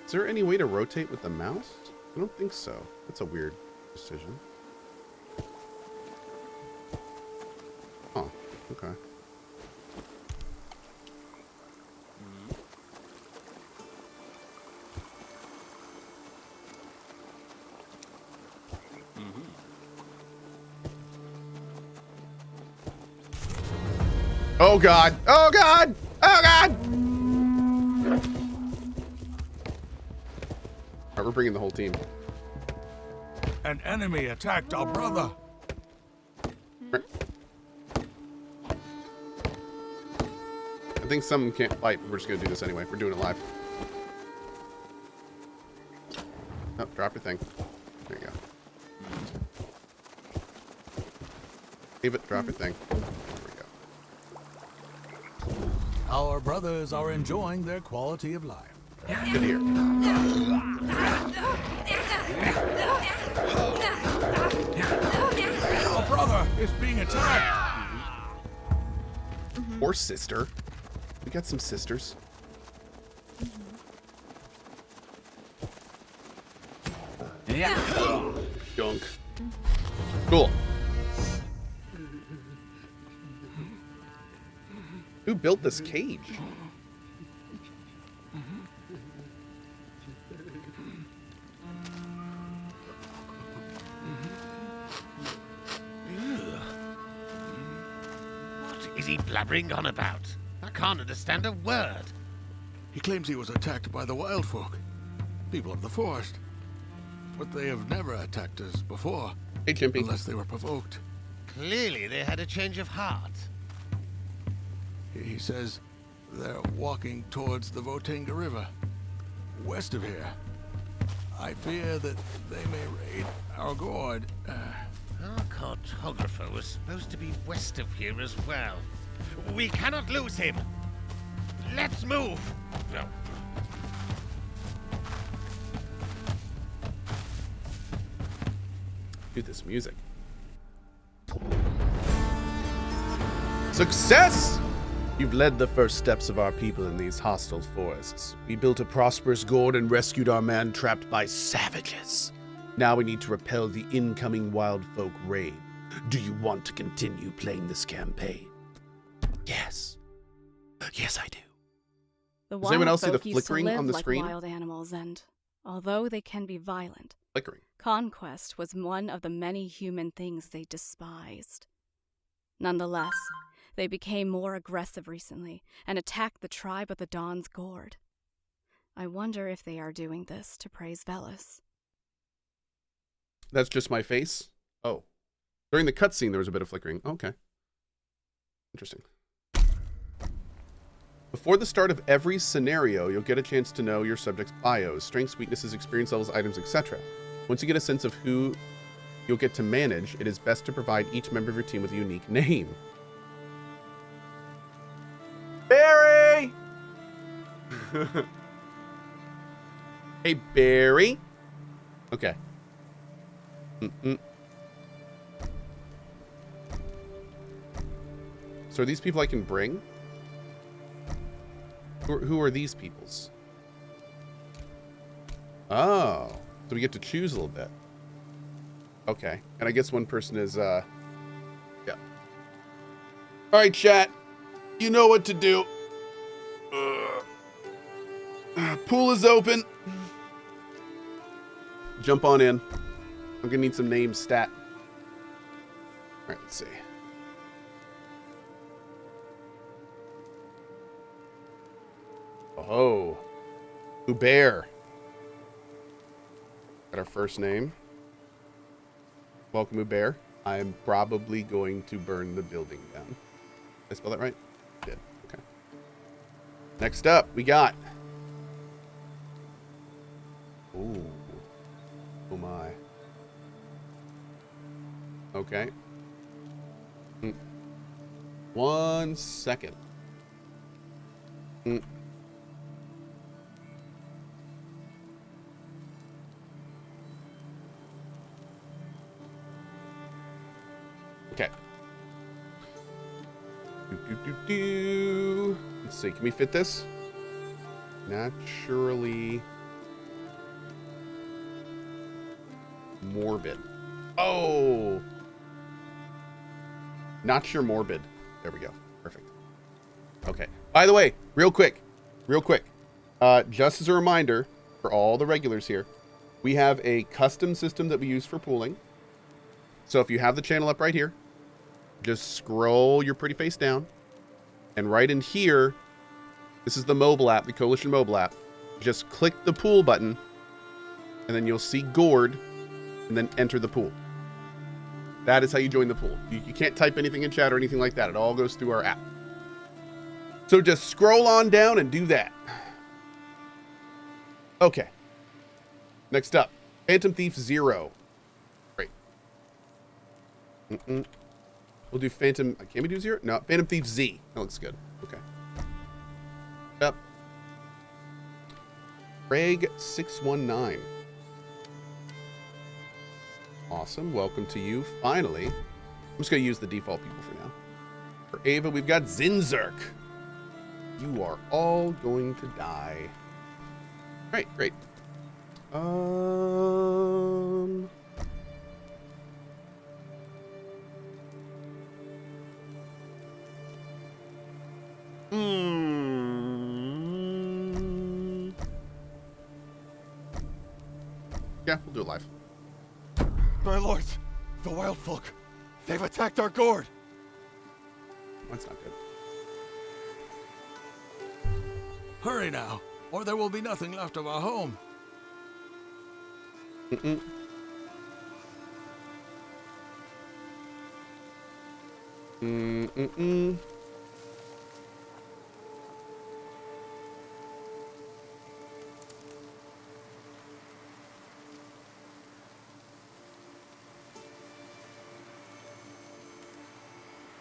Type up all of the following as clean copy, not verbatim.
Is there any way to rotate with the mouse? I don't think so. That's a weird decision. Oh, okay. Oh God! Oh God! Oh God! Alright, we're bringing the whole team. An enemy attacked our brother. I think some can't fight, but we're just gonna do this anyway. We're doing it live. Oh, drop your thing. There you go. Leave it, drop your thing. There we go. Our brothers are enjoying their quality of life. Good to hear. Our brother is being attacked. Or sister. We got some sisters. Yeah. Junk. Cool. Who built this cage? What is he blabbering on about? I can't understand a word. He claims he was attacked by the wild folk, people of the forest. But they have never attacked us before, Hey, Chimpy. unless they were provoked. Clearly they had a change of heart. He says they're walking towards the Votenga River, west of here. I fear that they may raid our Gord. Our cartographer was supposed to be west of here as well. We cannot lose him. Let's move. No. Dude, this music. Success! You've led the first steps of our people in these hostile forests. We built a prosperous Gord and rescued our man trapped by savages. Now we need to repel the incoming wild folk raid. Do you want to continue playing this campaign? Yes. Yes, I do. The Does anyone wild else see the folk used to flickering live on the like screen? wild animals, and although they can be violent, Flickering. conquest was one of the many human things they despised. Nonetheless, they became more aggressive recently and attacked the tribe of the Dawn's Gord. I wonder if they are doing this to praise Velis. That's just my face? Oh. During the cutscene, there was a bit of flickering. Okay. Interesting. Before the start of every scenario, you'll get a chance to know your subject's bios, strengths, weaknesses, experience levels, items, etc. Once you get a sense of who you'll get to manage, it is best to provide each member of your team with a unique name. Barry! Hey, Barry. Okay. So are these people I can bring? Who are these peoples? Oh, so we get to choose a little bit. Okay, and I guess one person is, yeah. All right, chat. You know what to do. Pool is open. Jump on in. I'm gonna need some names stat. All right, let's see. Oh, Hubert. Got our first name. Welcome, Hubert. I'm probably going to burn the building down. Did I spell that right? Did. Okay. Next up, we got. Ooh. Oh my. Okay. 1 second. Okay. Let's see. Can we fit this? Naturally morbid. Oh! Not your morbid. There we go. Perfect. Okay. By the way, real quick. Just as a reminder for all the regulars here, we have a custom system that we use for pooling. So if you have the channel up right here, just scroll your pretty face down. And right in here, this is the mobile app, the Coalition mobile app. Just click the pool button, and then you'll see Gord, and then enter the pool. That is how you join the pool. You can't type anything in chat or anything like that. It all goes through our app. So just scroll on down and do that. Okay. Next up, Phantom Thief 0. Great. We'll do Phantom... Can we do 0? No, Phantom Thief Z. That looks good. Okay. Yep. Craig 619. Awesome. Welcome to you. Finally. I'm just going to use the default people for now. For Ava, we've got Zinzerk. You are all going to die. All right, great. Yeah, we'll do it live. My lords, the wild folk, they've attacked our Gord. That's not good. Hurry now, or there will be nothing left of our home.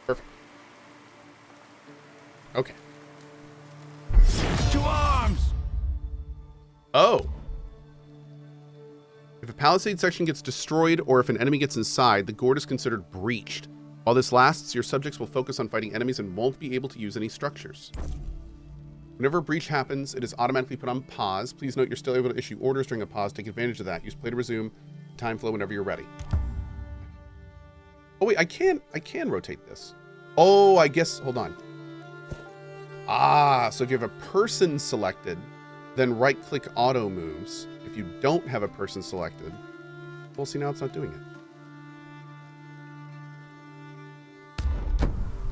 Perfect. Okay. To arms! Oh. If a palisade section gets destroyed or if an enemy gets inside, the Gord is considered breached. While this lasts, your subjects will focus on fighting enemies and won't be able to use any structures. Whenever a breach happens, it is automatically put on pause. Please note you're still able to issue orders during a pause. Take advantage of that. Use play to resume. Time flow whenever you're ready. Oh wait, I can rotate this. Oh, I guess, hold on. Ah, so if you have a person selected, then right-click auto moves. If you don't have a person selected, well, see, now it's not doing it.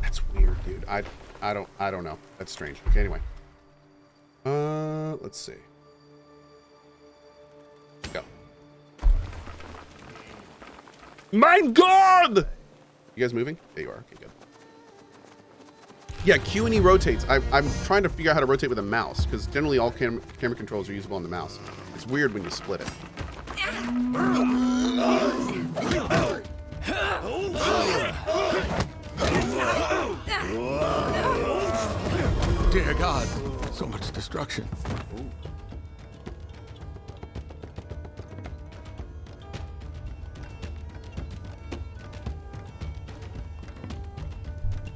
That's weird, dude. I don't know. That's strange. Okay, anyway. Let's see. Go. Mein God! You guys moving? There you are. Okay, good. Yeah, Q and E rotates. I'm trying to figure out how to rotate with a mouse, because generally all camera controls are usable on the mouse. It's weird when you split it. Dear God, so much destruction.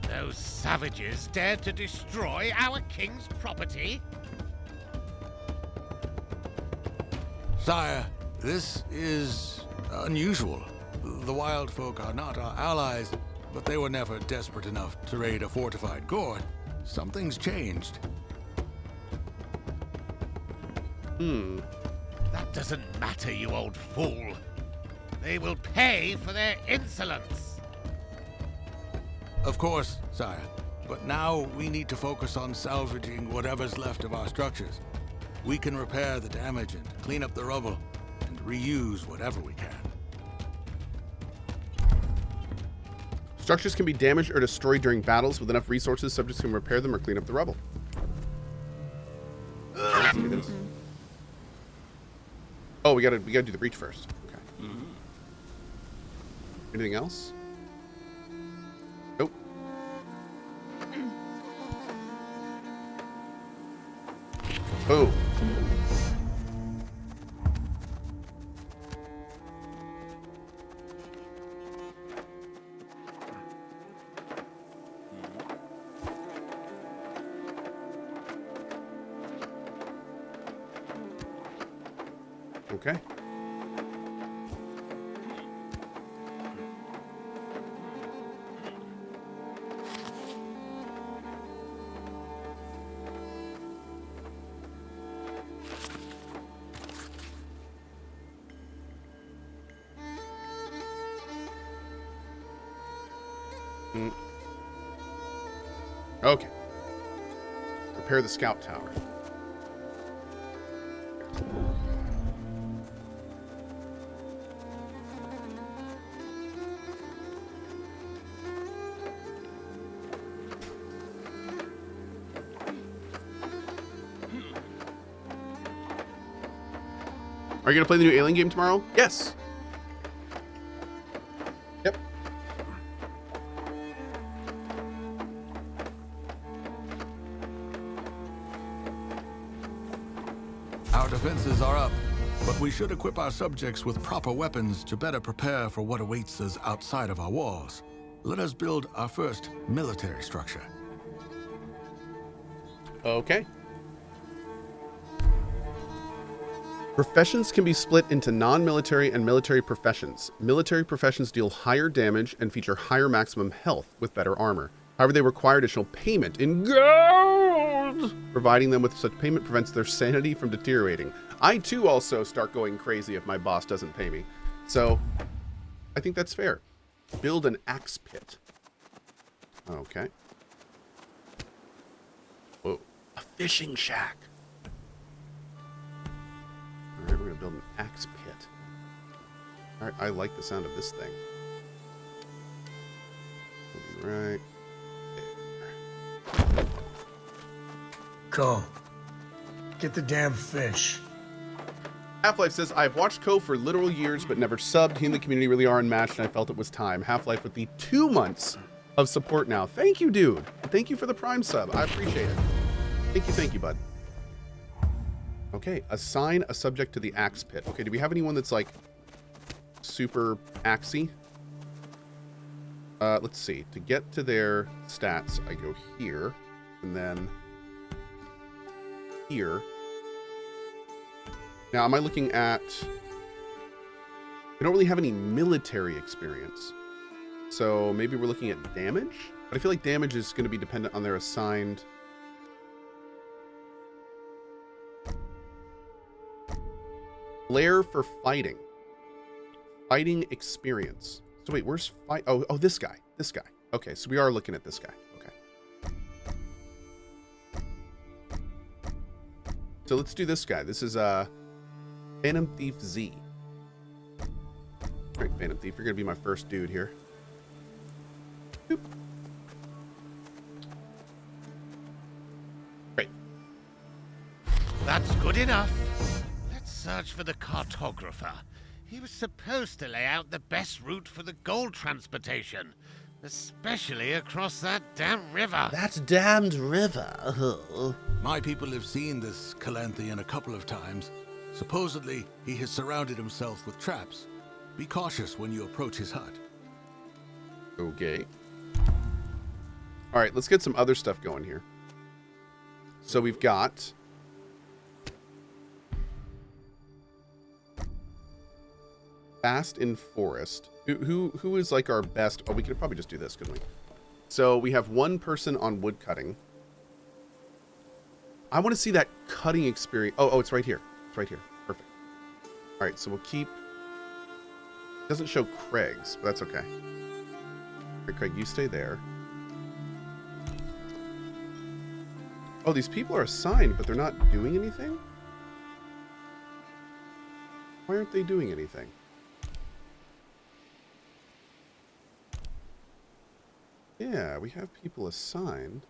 Those savages dared to destroy our king's property? Sire, this is unusual. The wild folk are not our allies, but they were never desperate enough to raid a fortified Gord. Something's changed. That doesn't matter, you old fool. They will pay for their insolence. Of course, sire. But now we need to focus on salvaging whatever's left of our structures. We can repair the damage and clean up the rubble, and reuse whatever we can. Structures can be damaged or destroyed during battles. With enough resources, subjects can repair them or clean up the rubble. Let's do this. Oh, we gotta do the breach first. Okay. Anything else? Nope. Oh. Okay. Okay. Repair the scout tower. Are you going to play the new Alien game tomorrow? Yes. Yep. Our defenses are up, but we should equip our subjects with proper weapons to better prepare for what awaits us outside of our walls. Let us build our first military structure. Okay. Professions can be split into non-military and military professions. Military professions deal higher damage and feature higher maximum health with better armor. However, they require additional payment in gold. Providing them with such payment prevents their sanity from deteriorating. I too also start going crazy if my boss doesn't pay me. So, I think that's fair. Build an axe pit. Okay. Whoa. A fishing shack. Alright, we're going to build an axe pit. Alright, I like the sound of this thing. Right there. Cohh, get the damn fish. Half-Life says, I've watched Cohh for literal years, but never subbed. He and the community really are unmatched, and I felt it was time. Half-Life with the 2 months of support now. Thank you, dude. Thank you for the Prime sub. I appreciate it. Thank you, bud. Okay, assign a subject to the axe pit. Okay, do we have anyone that's, like, super axey? Let's see. To get to their stats, I go here, and then here. Now, am I looking at... I don't really have any military experience. So maybe we're looking at damage? But I feel like damage is going to be dependent on their assigned... Flair for fighting. Fighting experience. So wait, where's fight? Oh, this guy. This guy. Okay, so we are looking at this guy. Okay. So let's do this guy. This is Phantom Thief Z. All right, Phantom Thief, you're gonna be my first dude here. Boop. Great. That's good enough. Let's search for the cartographer. He was supposed to lay out the best route for the gold transportation, especially across that damn river. That damned river. My people have seen this Calanthian a couple of times. Supposedly, he has surrounded himself with traps. Be cautious when you approach his hut. Okay. All right, let's get some other stuff going here. So we've got... Fast in forest. Who is like our best? Oh, we could probably just do this, couldn't we? So we have one person on wood cutting. I want to see that cutting experience. Oh, it's right here. It's right here. Perfect. All right, so we'll keep... Doesn't show Craig's, but that's okay. All right, Craig, you stay there. Oh, these people are assigned, but they're not doing anything? Why aren't they doing anything? Yeah, we have people assigned.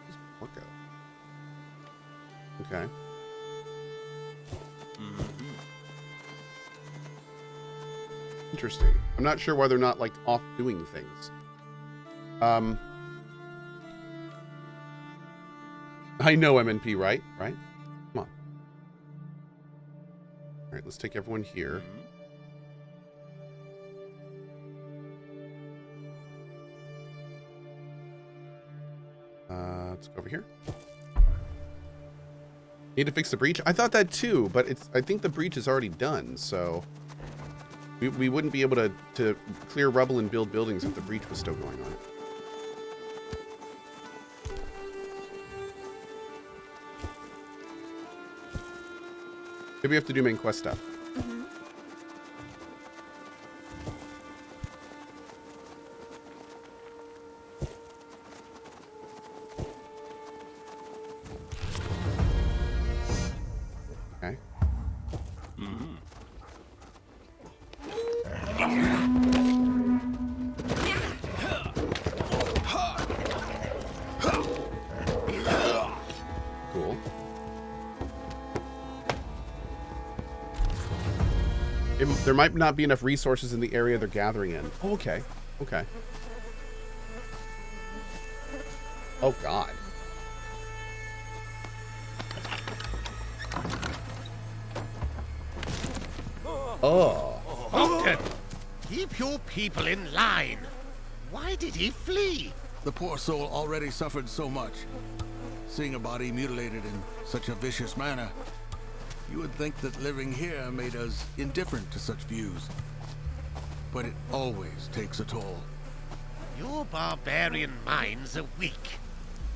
Where's Porco? Okay. Interesting. I'm not sure why they're not, like, off doing things. I know MNP, right? Right? Come on. All right, let's take everyone here. Let's go over here. Need to fix the breach? I thought that too, but I think the breach is already done, so we wouldn't be able to clear rubble and build buildings if the breach was still going on. Maybe we have to do main quest stuff. There might not be enough resources in the area they're gathering in. Oh, okay. Okay. Oh, God. Oh. Ogden, keep your people in line. Why did he flee? The poor soul already suffered so much. Seeing a body mutilated in such a vicious manner, you would think that living here made us indifferent to such views. But it always takes a toll. Your barbarian minds are weak.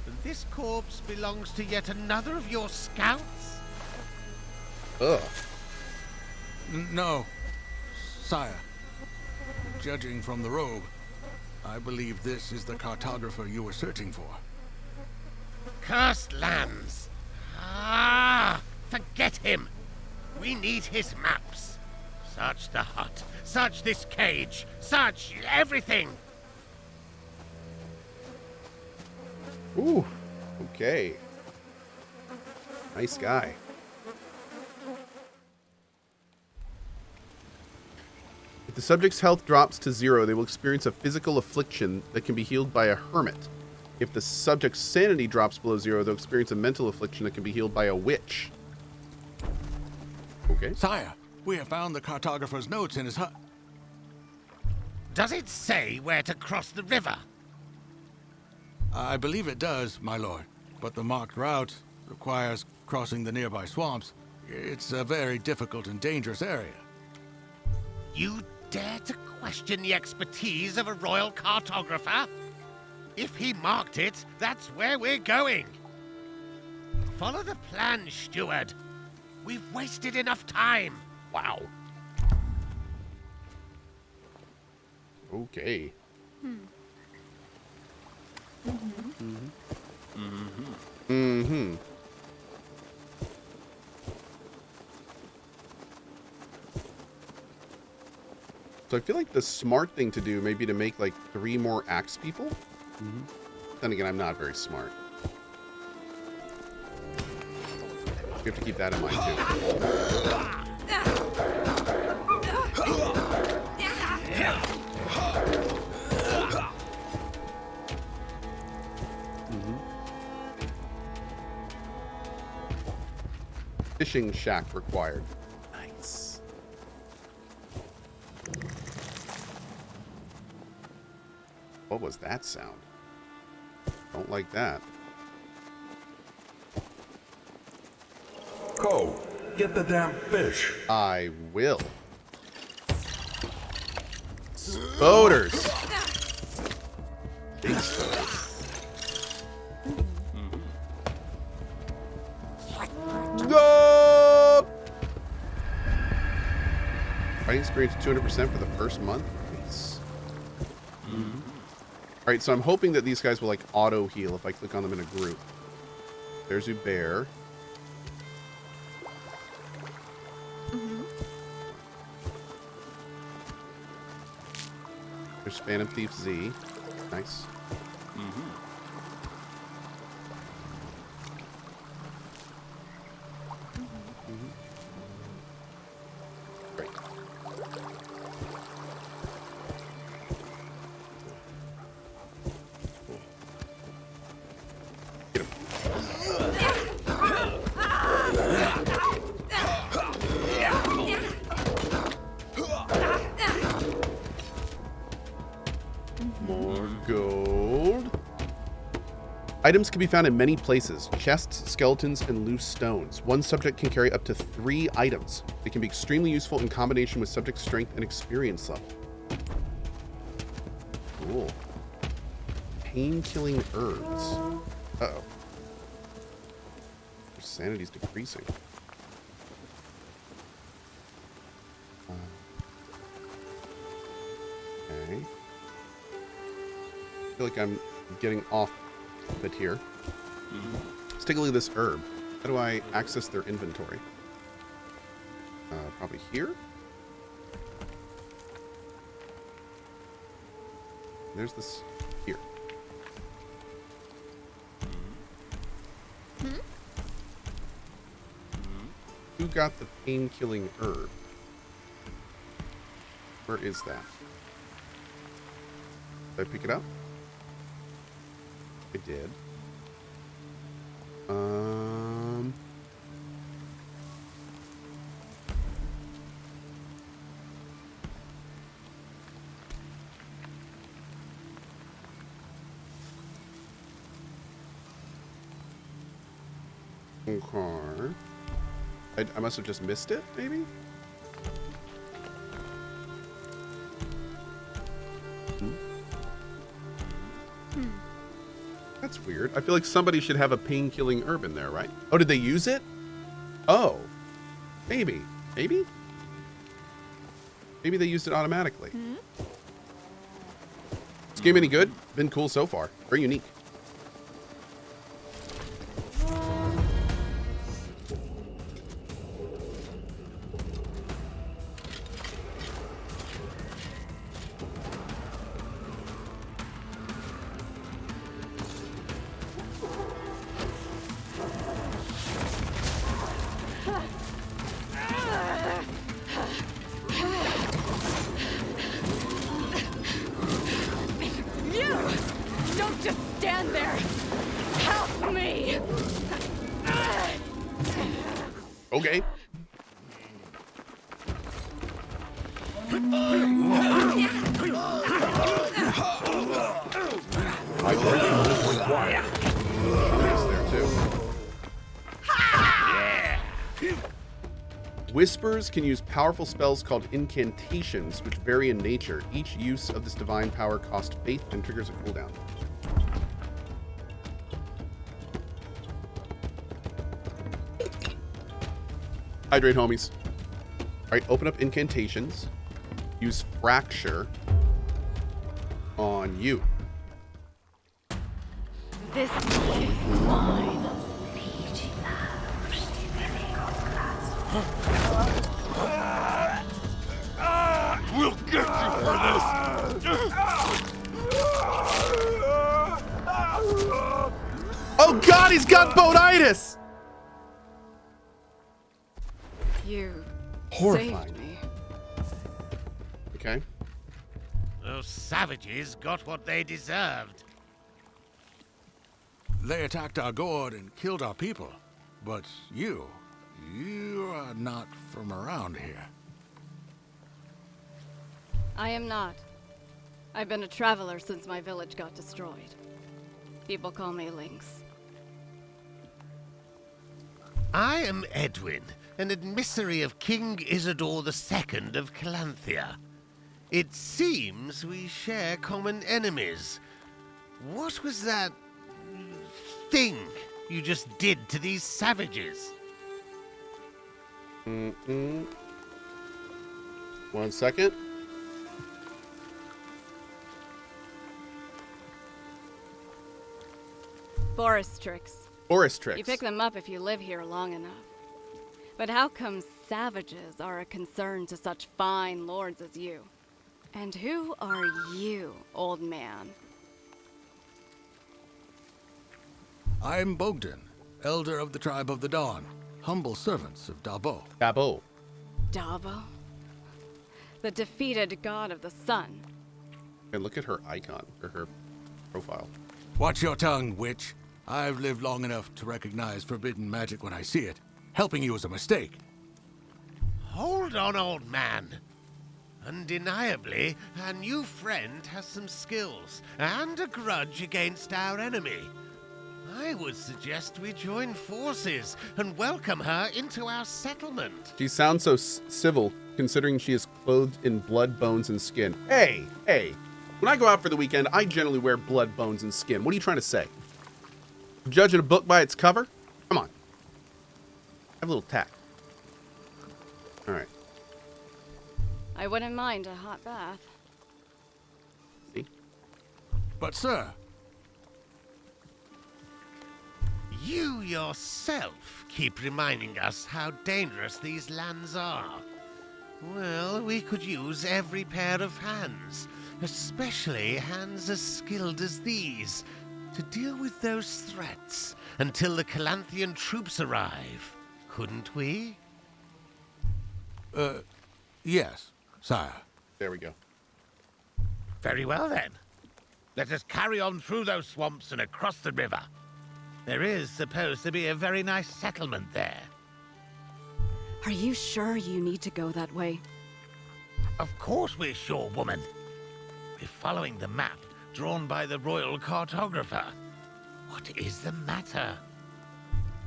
And this corpse belongs to yet another of your scouts? Ugh. No, sire. Judging from the robe, I believe this is the cartographer you were searching for. Cursed lands. Ah, forget him. We need his maps. Search the hut. Search this cage. Search everything. Ooh. Okay. Nice guy. If the subject's health drops to 0, they will experience a physical affliction that can be healed by a hermit. If the subject's sanity drops below 0, they'll experience a mental affliction that can be healed by a witch. Okay. Sire, we have found the cartographer's notes in his hut. Does it say where to cross the river? I believe it does, my lord, but the marked route requires crossing the nearby swamps. It's a very difficult and dangerous area. You dare to question the expertise of a royal cartographer? If he marked it, that's where we're going. Follow the plan, steward. We've wasted enough time. Wow. Okay. So I feel like the smart thing to do may be to make like 3 more axe people. Then again, I'm not very smart. You have to keep that in mind too. Fishing shack required. Nice. What was that sound? Don't like that. Cohh, get the damn fish. I will. Spoders. Big spoders. No! Fighting experience 200% for the first month. Nice. All right, so I'm hoping that these guys will like auto heal if I click on them in a group. There's Hubert. There's Phantom Thief Z. Nice. Great. Get him. More gold. Items can be found in many places. Chests, skeletons, and loose stones. One subject can carry up to 3 items. They can be extremely useful in combination with subject strength and experience level. Cool. Pain-killing herbs. Uh-oh. Their sanity's decreasing. Okay. I feel like I'm getting off a bit here. Let's take a look at this herb. How do I access their inventory? Probably here? There's this here. Who got the pain-killing herb? Where is that? Did I pick it up? I did. Car. I must have just missed it, maybe? That's weird. I feel like somebody should have a pain-killing herb in there, right? Oh, did they use it? Oh. Maybe. Maybe? Maybe they used it automatically. This game any good? Been cool so far. Very unique. Okay. Whispers can use powerful spells called incantations, which vary in nature. Each use of this divine power costs faith and triggers a cooldown. Hydrate, homies. All right, open up incantations. Use fracture on you. This is mine. We'll get you for this! Oh God, he's got bonitis! You Horrifying. saved me. Okay. Those savages got what they deserved. They attacked our Gord and killed our people. But you are not from around here. I am not. I've been a traveler since my village got destroyed. People call me Lynx. I am Edwin, an emissary of King Isidore II of Calanthea. It seems we share common enemies. What was that thing you just did to these savages? 1 second. Forest tricks. Forest tricks. You pick them up if you live here long enough. But how come savages are a concern to such fine lords as you? And who are you, old man? I'm Bogdan, elder of the tribe of the Dawn, humble servants of Dabo. Dabo. Dabo? The defeated god of the sun. And look at her icon, or her profile. Watch your tongue, witch. I've lived long enough to recognize forbidden magic when I see it. Helping you is a mistake. Hold on, old man. Undeniably, our new friend has some skills and a grudge against our enemy. I would suggest we join forces and welcome her into our settlement. She sounds so civil, considering she is clothed in blood, bones, and skin. Hey, hey. When I go out for the weekend, I generally wear blood, bones, and skin. What are you trying to say? Judging a book by its cover? Come on. Have a little tact. All right. I wouldn't mind a hot bath. See? But sir, You yourself keep reminding us how dangerous these lands are. Well, we could use every pair of hands, especially hands as skilled as these, to deal with those threats until the Calanthian troops arrive, couldn't we? yes, sire. There we go. Very well, then. Let us carry on through those swamps and across the river. There is supposed to be a very nice settlement there. Are you sure you need to go that way? Of course we're sure, woman. We're following the map drawn by the royal cartographer. What is the matter?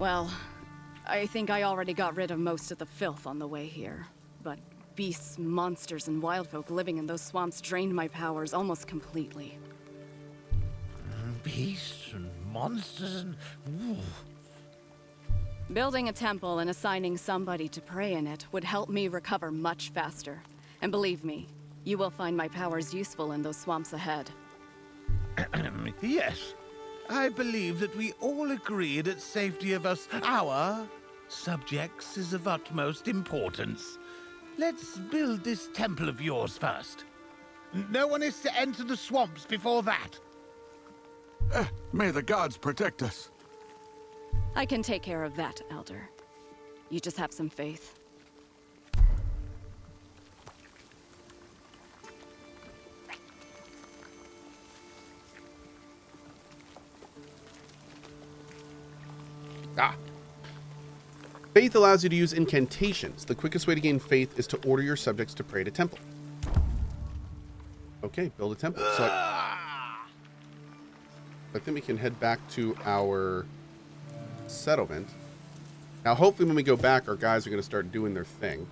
Well, I think I already got rid of most of the filth on the way here. But beasts, monsters, and wildfolk living in those swamps drained my powers almost completely. Beasts and monsters and... Ooh. Building a temple and assigning somebody to pray in it would help me recover much faster. And believe me, you will find my powers useful in those swamps ahead. Yes, I believe that we all agree that safety of us, our subjects, is of utmost importance. Let's build this temple of yours first. No one is to enter the swamps before that. May the gods protect us. I can take care of that, Elder. You just have some faith. Ah. Faith allows you to use incantations. The quickest way to gain faith is to order your subjects to pray at a temple. Okay, build a temple. So I think we can head back to our settlement. Now, hopefully when we go back, our guys are going to start doing their thing.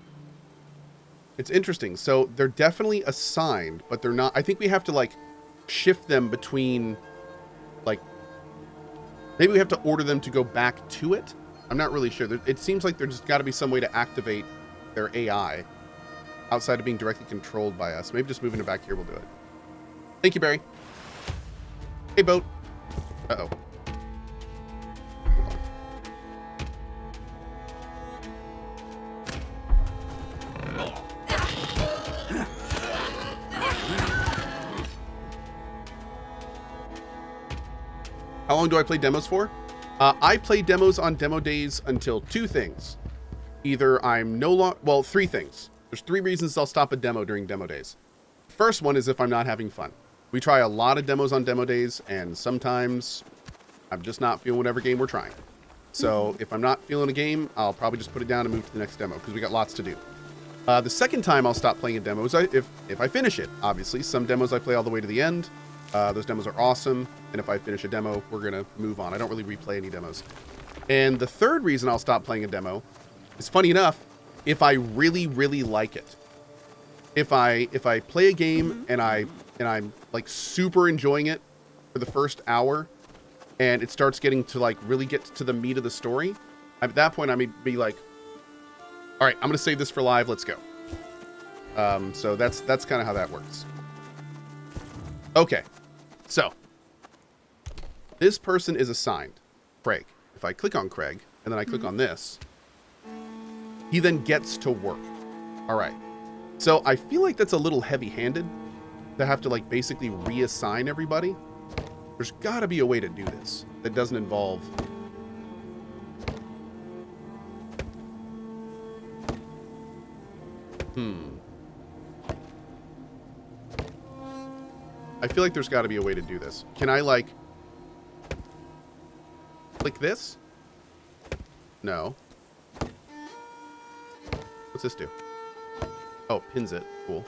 It's interesting. So they're definitely assigned, but they're not. I think we have to, like, shift them between, like, maybe we have to order them to go back to it. I'm not really sure. It seems like there's got to be some way to activate their AI outside of being directly controlled by us. Maybe just moving it back here will do it. Thank you, Barry. Hey, boat. Uh-oh. Hold on. How long do I play demos for? I play demos on demo days until two things. Either I'm no longer... Well, three things. There's three reasons I'll stop a demo during demo days. First one is if I'm not having fun. We try a lot of demos on demo days, and sometimes I'm just not feeling whatever game we're trying. So if I'm not feeling a game, I'll probably just put it down and move to the next demo, because we got lots to do. The second time I'll stop playing a demo is if I finish it, obviously. Some demos I play all the way to the end. Those demos are awesome, and if I finish a demo, we're going to move on. I don't really replay any demos. And the third reason I'll stop playing a demo is, funny enough, if I really, really like it. If I play a game and I'm like super enjoying it for the first hour, and it starts getting to like really get to the meat of the story, at that point I may be like, all right, I'm going to save this for live. Let's go. So that's kind of how that works. Okay. So, this person is assigned Craig. If I click on Craig, and then I click on this, he then gets to work. All right. So, I feel like that's a little heavy-handed to have to, like, basically reassign everybody. There's got to be a way to do this that doesn't involve... I feel like there's got to be a way to do this. Can I, like, click this? No. What's this do? Oh, pins it. Cool.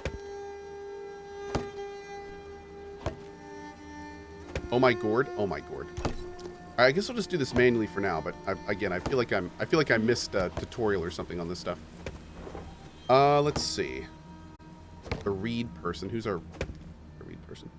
Oh my Gord. Oh my Gord. All right, I guess I'll just do this manually for now. But again, I feel like I missed a tutorial or something on this stuff. Let's see. The read person. Who's our read person?